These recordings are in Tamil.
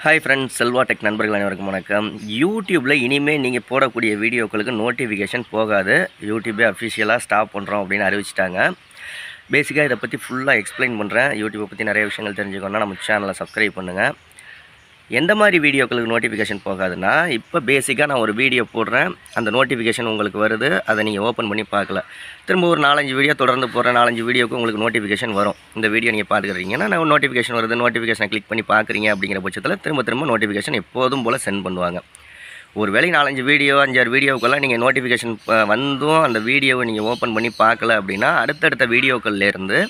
ஹாய் ஃப்ரெண்ட்ஸ், செல்வா டெக் நண்பர்கள் அனைவருக்கும் வணக்கம். யூடியூப்பில் இனிமேல் நீங்கள் போடக்கூடிய வீடியோக்களுக்கு நோட்டிஃபிகேஷன் போகாது. யூடியூபே அஃபிஷியலாக ஸ்டாப் பண்ணுறோம் அப்படின்னு அறிவிச்சிட்டாங்க. பேசிக்காக இதை பற்றி ஃபுல்லாக எக்ஸ்பிளைன் பண்ணுறேன். யூடியூப்பை பற்றி நிறைய விஷயங்கள் தெரிஞ்சுக்கணுன்னா நம்ம சேனலை சப்ஸ்கிரைப் பண்ணுங்கள். எந்த மாதிரி வீடியோக்களுக்கு நோட்டிஃபிகேஷன் போகாதுன்னா, இப்போ பேசிக்காக நான் ஒரு வீடியோ போடுறேன், அந்த நோட்டிஃபிகேஷன் உங்களுக்கு வருது, அதை நீங்கள் ஓப்பன் பண்ணி பார்க்கல. திரும்ப ஒரு 4-5 வீடியோ தொடர்ந்து போடுறேன், 4-5 வீடியோக்கு உங்களுக்கு நோட்டிஃபிகேஷன் வரும். இந்த வீடியோ நீங்கள் பார்த்துக்கிறீங்கன்னா நான் நோட்டிஃபிகேஷன் வருது, நோட்டிஃபிகேஷனை கிளிக் பண்ணி பார்க்குறீங்க அப்படிங்கிற பட்சத்தில் திரும்ப நோட்டிஃபிகேஷன் எப்போதும் போல் சென்ட் பண்ணுவாங்க. ஒரு வேளை 4-5 வீடியோ 5-6 வீடியோக்கெல்லாம் நீங்கள் நோட்டிஃபிகேஷன் வந்தும் அந்த வீடியோவை நீங்கள் ஓப்பன் பண்ணி பார்க்கல அப்படின்னா அடுத்தடுத்த வீடியோக்கள்லேருந்து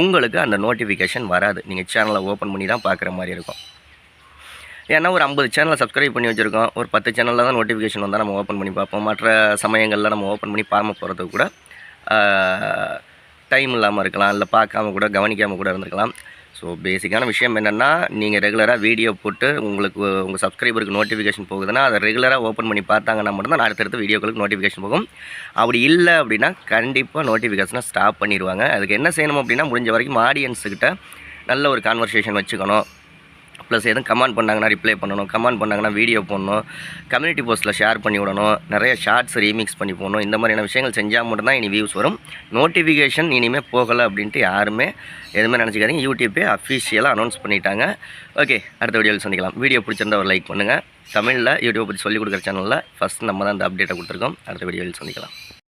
உங்களுக்கு அந்த நோட்டிஃபிகேஷன் வராது. நீங்கள் சேனலை ஓப்பன் பண்ணி தான் பார்க்குற மாதிரி இருக்கும். ஏன்னா ஒரு 50 சேனலை சப்ஸ்கிரைப் பண்ணி வச்சுருக்கோம். ஒரு 10 சேனலில் தான் நோட்டிஃபிகேஷன் வந்தால் நம்ம ஓப்பன் பண்ணி பார்ப்போம். மற்ற சமயங்களில் நம்ம ஓப்பன் பண்ணி பார்க்காம போகிறதுக்கு கூட டைம் இல்லாமல் இருக்கலாம், இல்லை பார்க்காம கூட கவனிக்காமல் கூட இருந்திருக்கலாம். ஸோ பேசிக்கான விஷயம் என்னென்னா, நீங்கள் ரெகுலராக வீடியோ போட்டு உங்கள் சப்ஸ்கிரைபருக்கு நோட்டிஃபிகேஷன் போகுதுன்னா அதை ரெகுலராக ஓப்பன் பண்ணி பார்த்தாங்கன்னா மட்டும்தான் அடுத்தடுத்த வீடியோக்களுக்கு நோட்டிஃபிகேஷன் போகும். அப்படி இல்லை அப்படின்னா கண்டிப்பாக நோட்டிஃபிகேஷனை ஸ்டாப் பண்ணிடுவாங்க. அதுக்கு என்ன செய்யணும் அப்படின்னா, முடிஞ்ச வரைக்கும் ஆடியன்ஸுக்கிட்ட நல்ல ஒரு கான்வர்சேஷன் வச்சுக்கணும். ப்ளஸ் எதுவும் கமெண்ட் பண்ணாங்கன்னா ரிப்ளை பண்ணணும், கமெண்ட் பண்ணாங்கன்னா வீடியோ போடணும், கம்யூனிட்டி போஸ்ட்டில் ஷேர் பண்ணி விடணும், நிறைய ஷார்ட்ஸ் ரீமிக்ஸ் பண்ணி போடணும். இந்த மாதிரியான விஷயங்கள் செஞ்சால் மட்டும்தான் இனி வியூஸ் வரும். நோட்டிஃபிகேஷன் இனிமேல் போகலை அப்படின்ட்டு யாருமே எதுவுமே நினச்சிக்காதீங்க. யூடியூப்பே அஃபிஷியலாக அனௌன்ஸ் பண்ணிட்டாங்க. ஓகே, அடுத்த வீடியோவில் சந்திக்கலாம். வீடியோ பிடிச்சிருந்தா ஒரு லைக் பண்ணுங்கள். தமிழில் யூடியூப் பற்றி சொல்லிக் கொடுக்குற சேனலில் ஃபஸ்ட் நம்ம தான் இந்த அப்டேட்டை கொடுத்துருக்கோம். அடுத்த வீடியோவில் சந்திக்கலாம்.